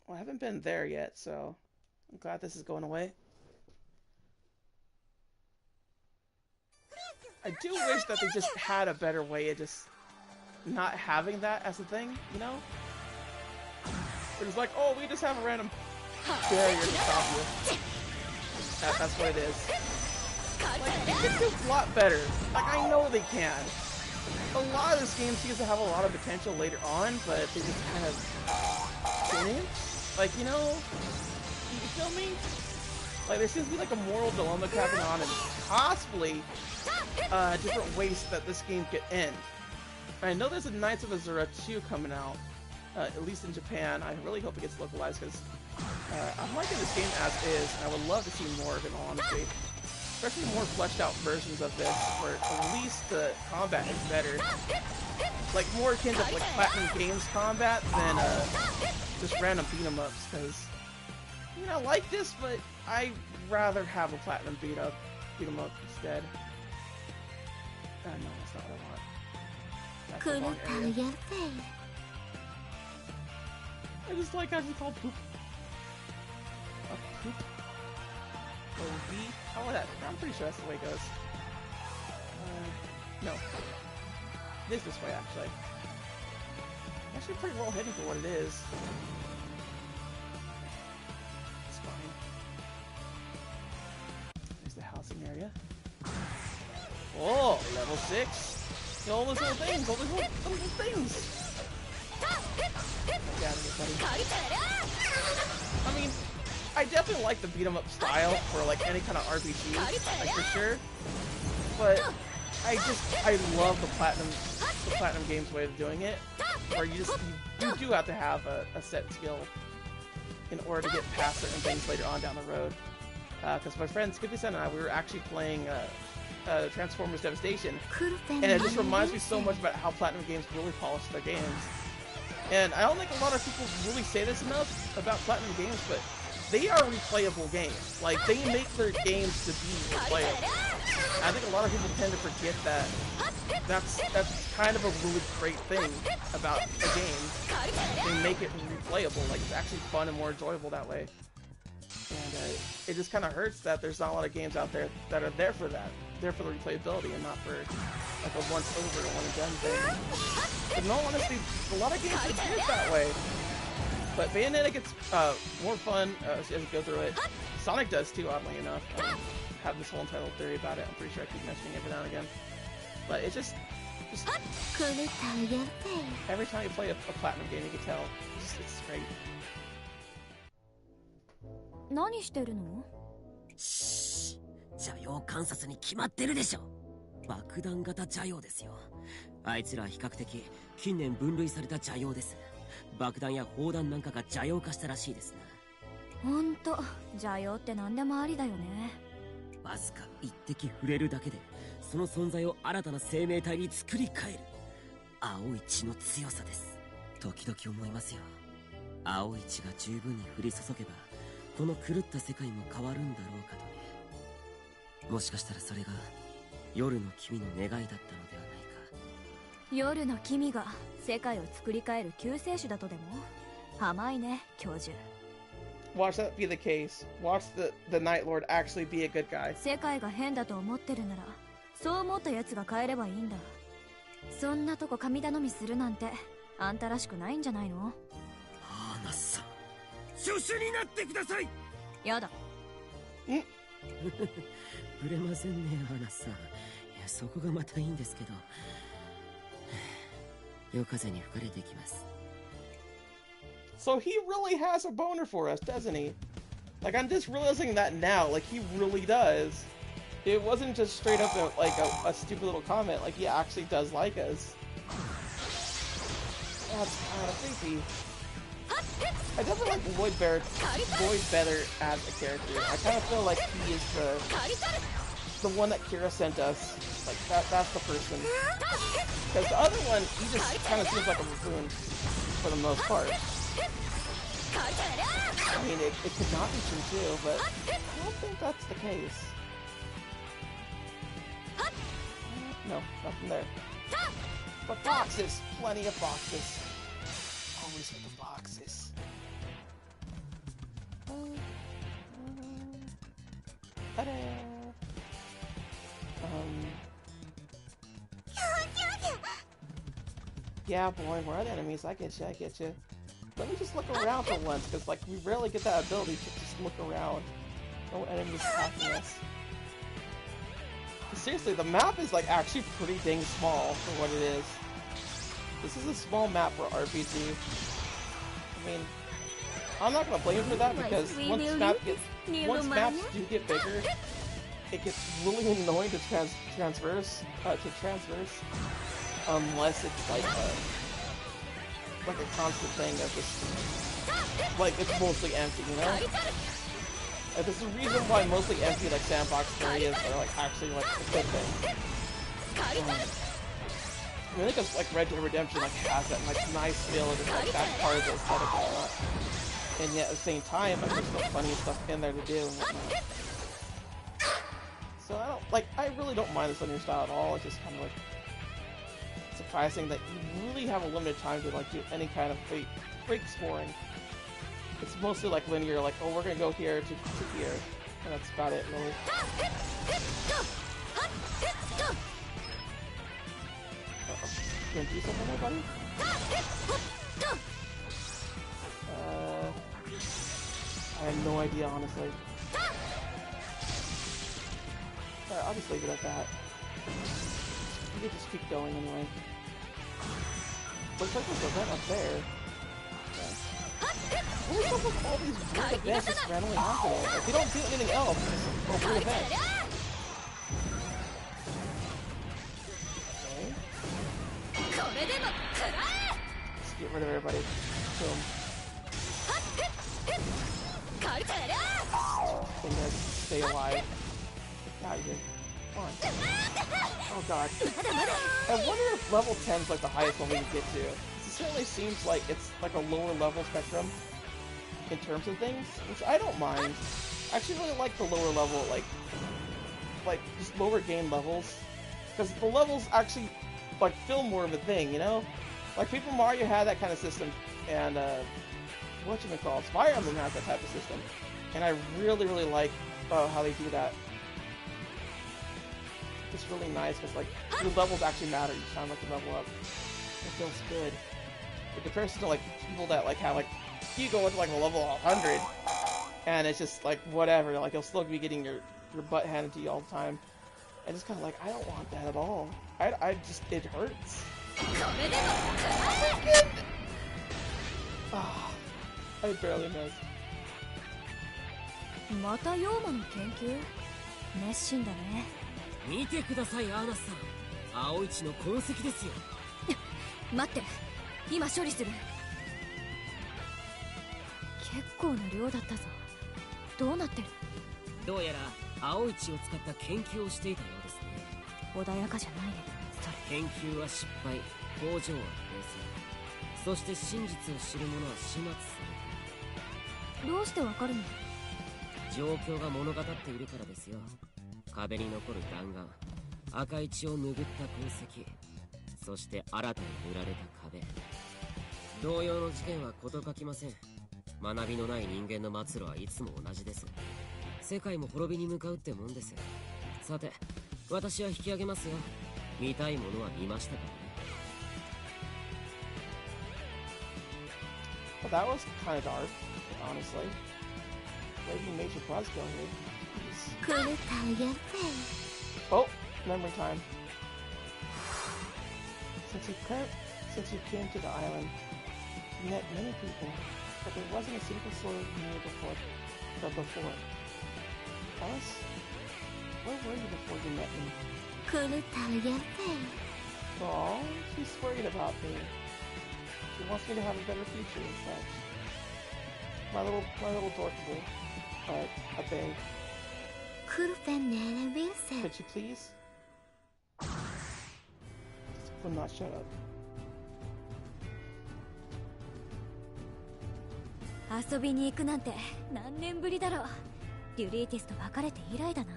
Well, I haven't been there yet, so I'm glad this is going away. I do wish that they just had a better way of just not having that as a thing, you know? It was like, oh, we just have a random barrier to stop you. That's what it is. Like, they could do a lot better. Like, I know they can. A lot of this game seems to have a lot of potential later on, but they just kind of didn't. Like, you know, you feel me? Like, there seems to be like a moral dilemma happening on, and possibly different ways that this game could end. I know there's a Knights of Azure 2 coming out, at least in Japan. I really hope it gets localized because I'm liking this game as is, and I would love to see more of it, in all honesty. Especially more fleshed out versions of this, where at least the combat is better. Like, more akin to like Platinum Games combat than just random beat 'em ups, because, you know, I like this, but I'd rather have a Platinum beat 'em up instead. No, that's not what I want. That's the wrong area. I just like how it's called poop. A poop. OB? How about that? I'm pretty sure that's the way it goes. No. It is this way, actually. Actually pretty well hidden for what it is. It's fine. There's the housing area. Oh, level 6! All those little things! All those little things! Get out of here, buddy. I mean, I definitely like the beat 'em up style for like any kind of RPG, like for sure. But I love the Platinum Games way of doing it, where you do have to have a set skill in order to get past certain things later on down the road. Because my friend Skippy-san and I, we were actually playing Transformers Devastation, and it just reminds me so much about how Platinum Games really polish their games. And I don't think a lot of people really say this enough about Platinum Games, but they are replayable games. Like, they make their games to be replayable. I think a lot of people tend to forget that that's kind of a really great thing about a game. They make it replayable. Like, it's actually fun and more enjoyable that way. And it just kind of hurts that there's not a lot of games out there that are there for that. There for the replayability and not for like a once over or one and done thing. But in all honesty, a lot of games are good that way. But Bayonetta gets more fun as you go through it. Sonic does too, oddly enough. I have this whole entitled theory about it. I'm pretty sure I keep mentioning it every now and again. But it's just every time you play a Platinum game, you can tell it's great. 何してるの？邪陽観察に決まってるでしょ。爆弾型邪陽ですよ。あいつらは比較的近年分類された邪陽です。爆弾や砲弾なんかが邪陽化したらしいですな。ほんと、邪陽って何でもありだよね。わずか一滴触れるだけで、その存在を新たな生命体に作り変える。青い血の強さです。時々思いますよ。青い血が十分に降り注げば、この狂った世界も変わるんだろうかとね。もしかしたらそれが夜の君の願いだったのではないか。夜の君が世界を作り変える救世主だとでも？甘いね、教授。Watch that be the case. Watch the Night Lord actually be a good guy. 世界が変だと思ってるなら、そう思った奴が変えればいいんだ。そんなとこ神頼みするなんて、あんたらしくないんじゃないの？アーナさん、助手になってください。やだ。ん？ぶれませんね、アーナさん。いや、そこがまたいいんですけど。夜風に吹かれてきます。So he really has a boner for us, doesn't he? Like, I'm just realizing that now. Like, he really does. It wasn't just straight up a stupid little comment. Like, he actually does like us. That's kind of creepy. I definitely like Lloyd better as a character. I kind of feel like he is the one that Kira sent us. Like, that's the person. Because the other one, he just kind of seems like a buffoon for the most part. I mean, it could not be true too, but I don't think that's the case. No, nothing there. But boxes! Plenty of boxes. Always with the boxes. Ta-da. Yeah, boy, where are the enemies? I get you, I get you. Let me just look around for once, because, like, we rarely get that ability to just look around. No enemies attacking us. Seriously, the map is, like, actually pretty dang small for what it is. This is a small map for RPG. I mean, I'm not gonna blame you for that, because once maps do get bigger, it gets really annoying to transverse, unless it's like a constant thing of just, like, it's mostly empty, you know? Like, there's a reason why mostly empty, like, sandbox areas are, like, actually, like, a good thing. I think it's, like, Red Dead Redemption, like, has that, like, nice feel of just, like, that part of the aesthetic and whatnot. And yet, at the same time, like, there's still plenty of stuff in there to do and whatnot. So, I really don't mind this linear style at all. It's just kind of, like, surprising that you really have a limited time to, like, do any kind of great exploring. It's mostly like linear, like, oh, we're gonna go here to here, and that's about it, really. You gonna do something there, buddy? I have no idea, honestly. Alright, I'll just leave it at that. We could just keep going anyway. Looks like there's an event up there. Okay. What is up with all these weird events just randomly happening? If you don't do anything else, it's just a weird event. Okay. Let's get rid of everybody. Boom. And guys, stay alive. Get out of here. Come on. Oh god. I wonder if level 10 is like the highest one we can get to. It certainly seems like it's like a lower level spectrum in terms of things, which I don't mind. I actually really like the lower level, like just lower game levels, because the levels actually like feel more of a thing, you know? Like Paper Mario had that kind of system, and whatchamacallit, Fire Emblem has that type of system, and I really like how they do that. It's really nice because, like, your levels actually matter each time, like, you level up. It feels good. In comparison to, like, people that, like, have, like, you go into, like, a level 100, and it's just, like, whatever, like, you'll still be getting your butt handed to you all the time. And it's kind of like, I don't want that at all. I just, it hurts. Ah, I barely missed. また妖魔の研究熱心だね。見てください、アーナスさん。青一の痕跡ですよ。待って、今処理する。結構な量だったぞ。どうなってる？どうやら青一を使った研究をしていたようですね。穏やかじゃないね、それ。研究は失敗、工場は閉鎖。そして真実を知る者は始末される。どうしてわかるの？状況が物語っているからですよ。壁に残る弾丸、赤い血を拭った痕跡、そして新たに塗られた壁。同様の事件は事欠きません。学びのない人間の末路はいつも同じです。世界も滅びに向かうってもんです。さて、私は引き上げますよ。見たいものは見ましたからね。Well, that was kind of dark, honestly. Maybe Major Buzzkill here. Oh, memory time. Since you came to the island, you met many people, but there wasn't a single soul near before. Alice, where were you before you met me? Oh, she's worried about me. She wants me to have a better future and such. My little dorkable. But I beg. Could you please? Will not shut up. 遊びに行くなんて何年ぶりだろう。デュリーティスと別れて以来だな。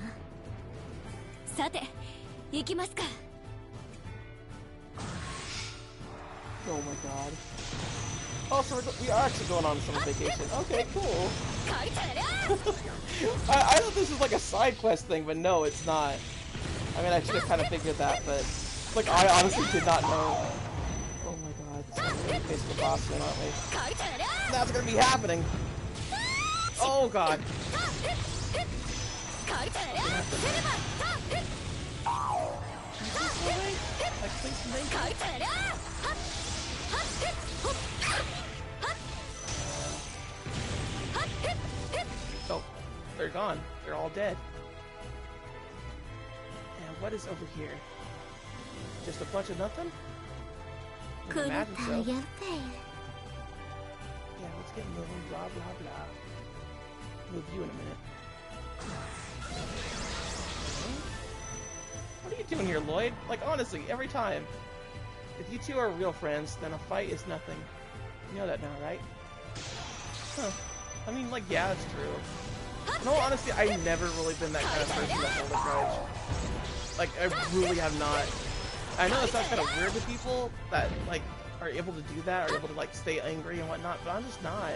さて、行きますか。Oh my god. Oh, so we are actually going on summer vacation. Okay, cool. I thought this was like a side quest thing, but no, it's not. I mean, I should have kind of figured that, but like I honestly did not know. Oh my god, so we're gonna face the boss soon, aren't we? That's gonna be happening. Oh god. Like, please make it. Oh, they're gone. They're all dead. And what is over here? Just a bunch of nothing? I would imagine so. Yeah, let's get moving, blah blah blah. Move you in a minute. What are you doing here, Lloyd? Like, honestly, every time. If you two are real friends, then a fight is nothing. You know that now, right? Huh. I mean, like, yeah, that's true. No, honestly, I've never really been that kind of person to hold a grudge. Like, I really have not. I know that sounds kind of weird to people that, like, are able to do that, are able to, like, stay angry and whatnot, but I'm just not.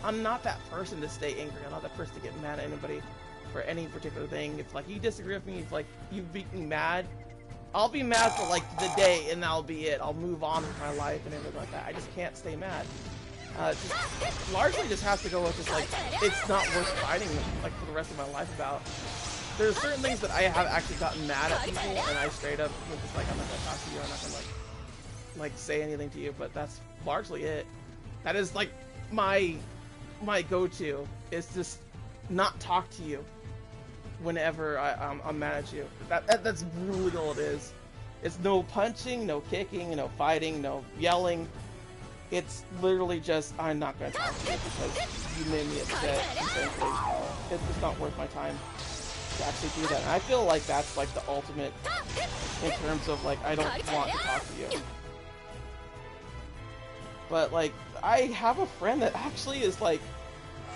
I'm not that person to stay angry. I'm not that person to get mad at anybody for any particular thing. If, like, you disagree with me, if, like, you make me mad, I'll be mad for, like, the day, and that'll be it. I'll move on with my life and everything like that. I just can't stay mad. Just largely just has to go with just, like, it's not worth fighting, like, for the rest of my life about. There's certain things that I have actually gotten mad at people, and I straight up was just like, I'm not gonna talk to you, I'm not gonna, like say anything to you, but that's largely it. That is, like, my go-to, is just not talk to you whenever I'm mad at you. That's really all it is. It's no punching, no kicking, no fighting, no yelling. It's literally just, I'm not gonna talk to you because you made me upset, essentially. It's just not worth my time to actually do that. And I feel like that's, like, the ultimate in terms of, like, I don't want to talk to you. But, like, I have a friend that actually is, like,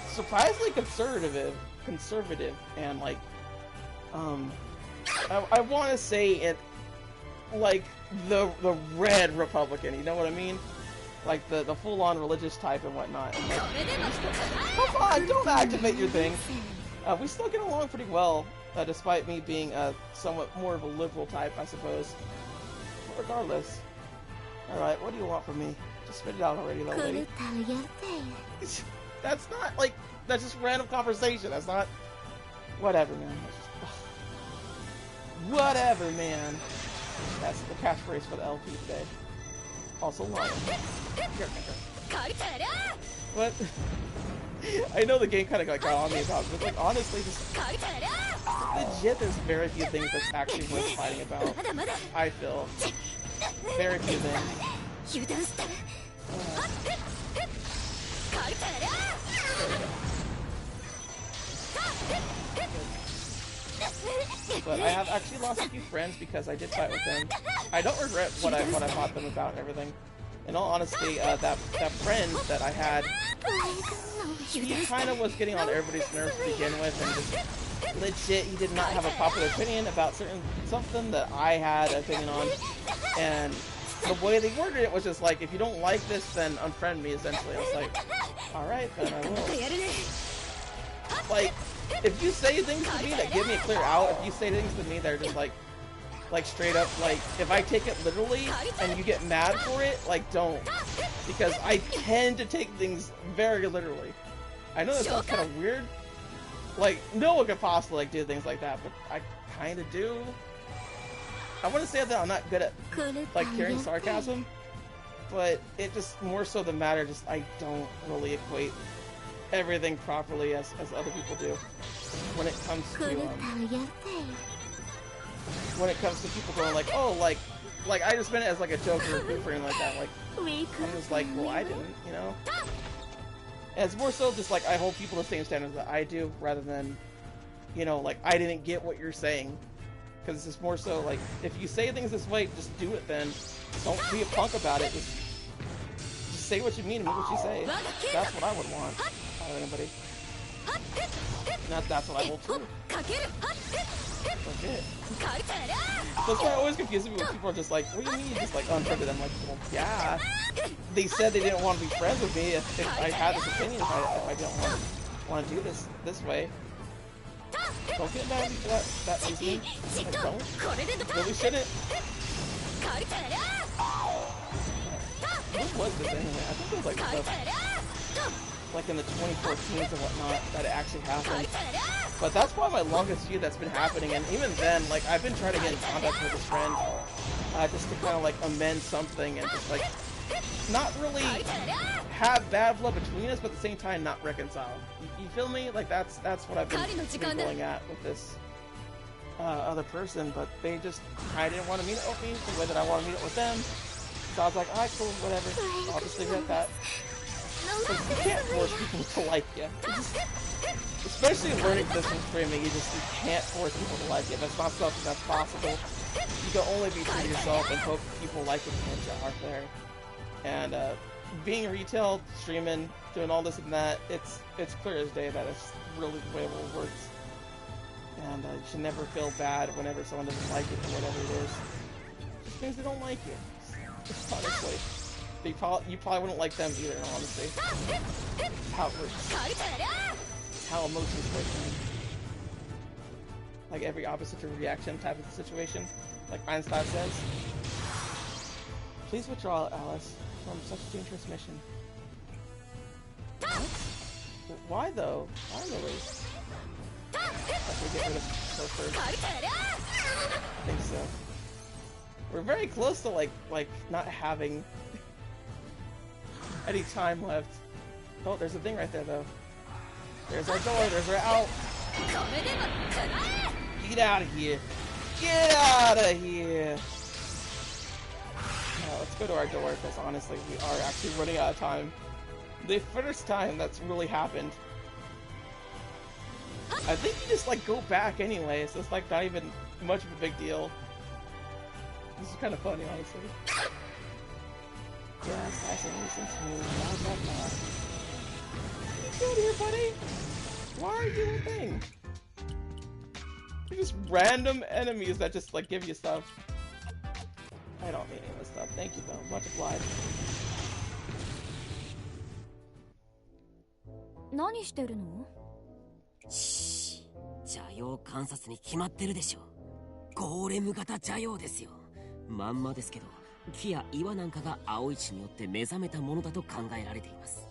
surprisingly conservative, and, like, I want to say it, like, the red Republican, you know what I mean? Like, the full-on religious type and whatnot. And, like, come on, don't activate your thing. We still get along pretty well, despite me being somewhat more of a liberal type, I suppose. But regardless. Alright, what do you want from me? Just spit it out already, though, lady. That's not, like, that's just random conversation. That's not... Whatever, man. Whatever, man. That's the catchphrase for the LP today. Also, lion. What? I know the game kind of got on me about it, but, like, honestly, just legit, there's very few things that's actually worth fighting about. I feel very few things. But I have actually lost a few friends because I did fight with them. I don't regret what I fought them about and everything. In all honesty, that friend that I had, he kind of was getting on everybody's nerves to begin with, and just legit, he did not have a popular opinion about something that I had an opinion on, and the way they worded it was just like, if you don't like this, then unfriend me, essentially. I was like, alright, then I will. Like, if you say things to me that give me a clear out, if you say things to me that are just like straight up, like, if I take it literally and you get mad for it, like, don't. Because I tend to take things very literally. I know that sounds kind of weird. Like, no one could possibly, like, do things like that, but I kind of do. I want to say that I'm not good at, like, carrying sarcasm, but it just, more so the matter, just, I don't really equate everything properly as other people do when it comes to people going like, oh, like I just meant it as like a joke or a goof or anything like that. Like, I'm just like, well, I didn't, you know. And it's more so just like I hold people to the same standards that I do, rather than, you know, like, I didn't get what you're saying. Because it's just more so like, if you say things this way, just do it then. Don't be a punk about it. Just say what you mean and mean what you say. That's what I would want out of anybody. And that's what I hold true. Legit. That's why it always confuses me when people are just like, what do you mean you just like unfriended them? Like, well, yeah. They said they didn't want to be friends with me if I had this opinion, if I didn't want to do this way. Don't get mad at that reasoning. Like, don't. Really shouldn't. What was this anyway? I think it was like stuff like in the 2014s and whatnot that it actually happened. But that's probably my longest feud that's been happening, and even then, like, I've been trying to get in contact with this friend just to kind of like amend something and just like not really have bad blood between us, but at the same time not reconcile. You feel me? Like that's what I've been going at with this other person, but they just kind of didn't want to meet up with me the way that I want to meet up with them. So I was like, alright, cool, whatever. I'll just leave it at that. Because you can't force people to like you. Especially learning this from streaming, you can't force people to like you. That's not something that's possible. You can only be true to yourself and hope people like it and you out there. And being retail, streaming, doing all this and that, it's clear as day that it's really the way the world works. And you should never feel bad whenever someone doesn't like it or whatever it is. It just means they don't like you. Honestly. You probably wouldn't like them either, honestly. It's how it works. It's how emotions work, man. Like every opposite to reaction type of situation. Like Einstein says. Please withdraw, Alice, from such a dangerous mission. What? Why though? Why really? Let me get rid of her first. I think so. We're very close to like not having any time left. Oh, there's a thing right there though. There's our door, there's our out. Get out of here. Get out of here. Let's go to our door because honestly we are actually running out of time. The first time that's really happened. I think you just like go back anyway, so it's like not even much of a big deal. This is kind of funny, honestly. Yes, I can listen to you. Blah, blah, blah. What are you doing here, buddy? Why are you doing a thing? They're just random enemies that just like give you stuff. I don't need any of this stuff. Thank you though. Much obliged. 何してるの? し邪陽観察に決まってるでしょ。ゴーレム型邪陽ですよ。まんまですけど、木や岩なんかが青い血によって目覚めたものだと考えられています。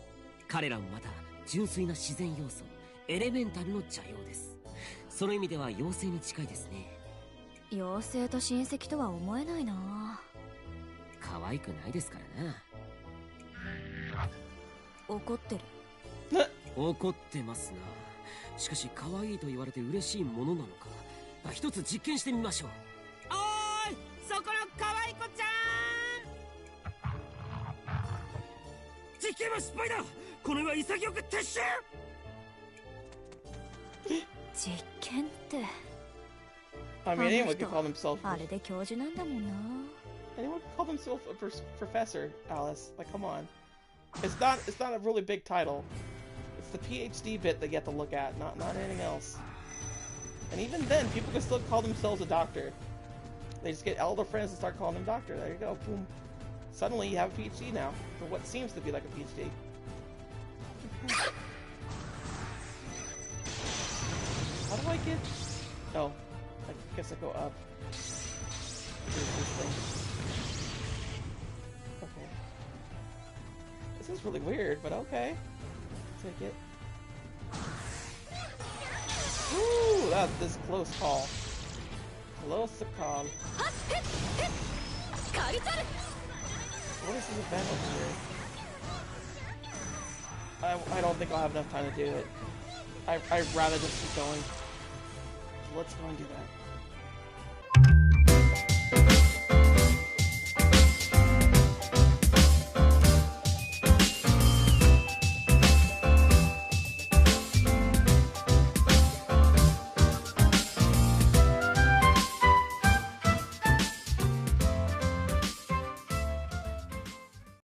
彼らもまた純粋な自然要素、エレメンタルの邪陽です。その意味では妖精に近いですね。妖精と親戚とは思えないな。可愛くないですからな。怒ってる。怒ってますな。しかし可愛いと言われて嬉しいものなのか、一つ実験してみましょう。おーい、そこの可愛い子ちゃん。実験は失敗だ。これは潔く撤収。実験って。I mean, anyone could call themselves. あれで教授なんだもんな。Anyone could call themselves a professor, Alice. Like, come on. It's not a really big title. It's the PhD bit that you have to look at, not anything else. And even then, people can still call themselves a doctor. They just get elder friends and start calling them doctor. There you go, boom. Suddenly you have a PhD now, for what seems to be like a PhD. How do I get... Oh, I guess I go up. Here's this thing. Okay. This is really weird, but okay. Take it. Ooh, this close call. Close to call. What is this event over here? I don't think I'll have enough time to do it. I'd rather just keep going. Let's go and do that.